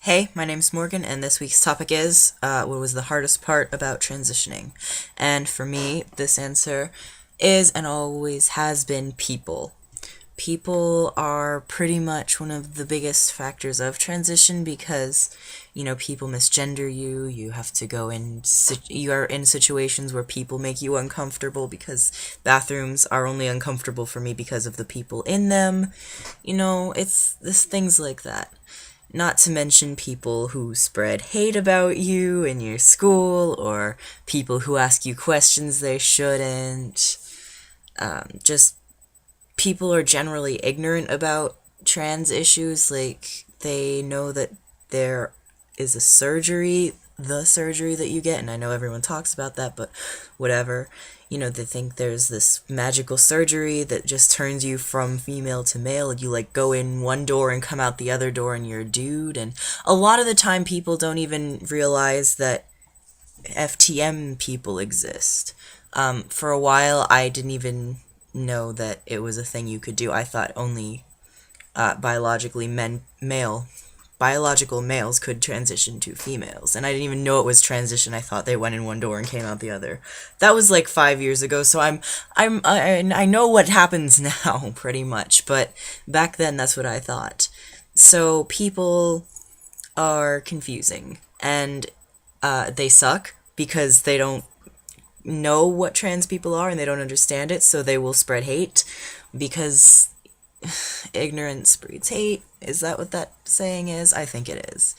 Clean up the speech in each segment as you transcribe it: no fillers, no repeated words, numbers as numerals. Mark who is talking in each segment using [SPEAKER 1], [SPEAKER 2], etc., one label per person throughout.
[SPEAKER 1] Hey, my name's Morgan, and this week's topic is what was the hardest part about transitioning? And for me, this answer is and always has been people. People are pretty much one of the biggest factors of transition because, people misgender you. You have to go in, you are in situations where people make you uncomfortable because bathrooms are only uncomfortable for me because of the people in them. It's this things like that. Not to mention people who spread hate about you in your school, or people who ask you questions they shouldn't. Just people are generally ignorant about trans issues. Like, they know that there is a surgery, the surgery that you get, and I know everyone talks about that, but whatever. They think there's this magical surgery that just turns you from female to male. You, like, go in one door and come out the other door and you're a dude. And a lot of the time, people don't even realize that FTM people exist. For a while, I didn't even know that it was a thing you could do. I thought only biological males could transition to females, and I didn't even know it was transition. I thought they went in one door and came out the other. That was like 5 years ago, so I know what happens now pretty much, but back then that's what I thought. So people are confusing, and they suck because they don't know what trans people are and they don't understand it, so they will spread hate because ignorance breeds hate. Is that what that saying is? I think it is.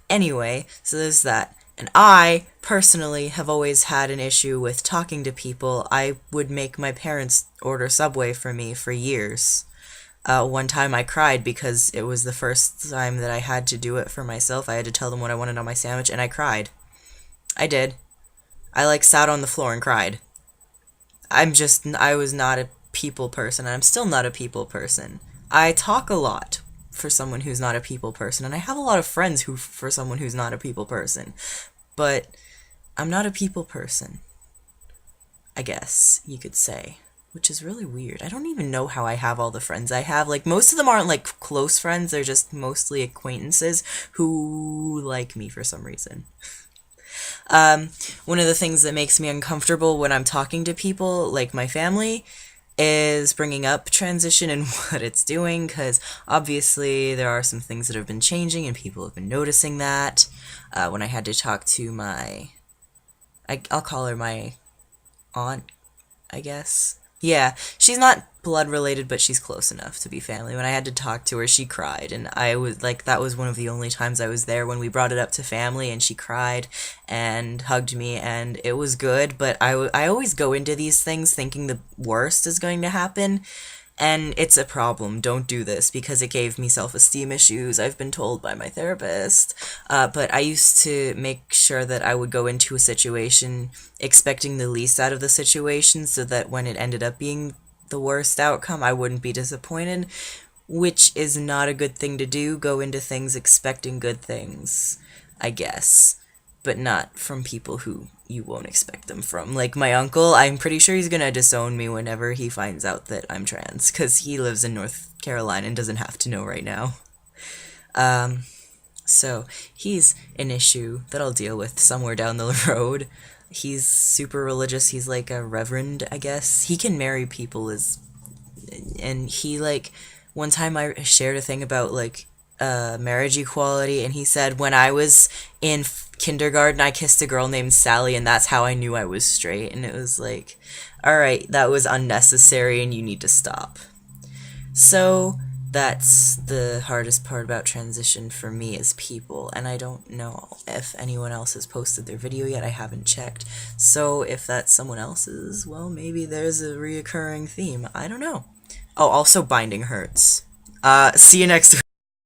[SPEAKER 1] Anyway, so there's that. And I, personally, have always had an issue with talking to people. I would make my parents order Subway for me for years. One time I cried because it was the first time that I had to do it for myself. I had to tell them what I wanted on my sandwich, and I cried. I did. I, like, sat on the floor and cried. I was not a people person, and I'm still not a people person. I talk a lot for someone who's not a people person, and I have a lot of friends for someone who's not a people person. But I'm not a people person, I guess you could say, which is really weird. I don't even know how I have all the friends I have. Like, most of them aren't, like, close friends. They're just mostly acquaintances who like me for some reason. One of the things that makes me uncomfortable when I'm talking to people, like my family, is bringing up transition and what it's doing, because obviously there are some things that have been changing and people have been noticing that. When I had to talk to I'll call her my aunt, I guess. Yeah, she's not blood related, but she's close enough to be family. When I had to talk to her, she cried, and I was like, that was one of the only times I was there when we brought it up to family, and she cried and hugged me, and it was good, but I always go into these things thinking the worst is going to happen, and it's a problem. Don't do this because it gave me self-esteem issues, I've been told by my therapist. But I used to make sure that I would go into a situation expecting the least out of the situation so that when it ended up being the worst outcome, I wouldn't be disappointed, which is not a good thing to do. Go into things expecting good things, I guess, but not from people who you won't expect them from. Like my uncle, I'm pretty sure he's gonna disown me whenever he finds out that I'm trans, because he lives in North Carolina and doesn't have to know right now. So he's an issue that I'll deal with somewhere down the road. He's super religious. He's like a reverend, I guess. He can marry people and he, like, one time I shared a thing about, like, marriage equality, and he said when I was in kindergarten I kissed a girl named Sally, and that's how I knew I was straight. And it was like, alright, that was unnecessary and you need to stop. So that's the hardest part about transition for me, is people, and I don't know if anyone else has posted their video yet. I haven't checked, so if that's someone else's, well, maybe there's a reoccurring theme. I don't know. Oh, also binding hurts. See you next week.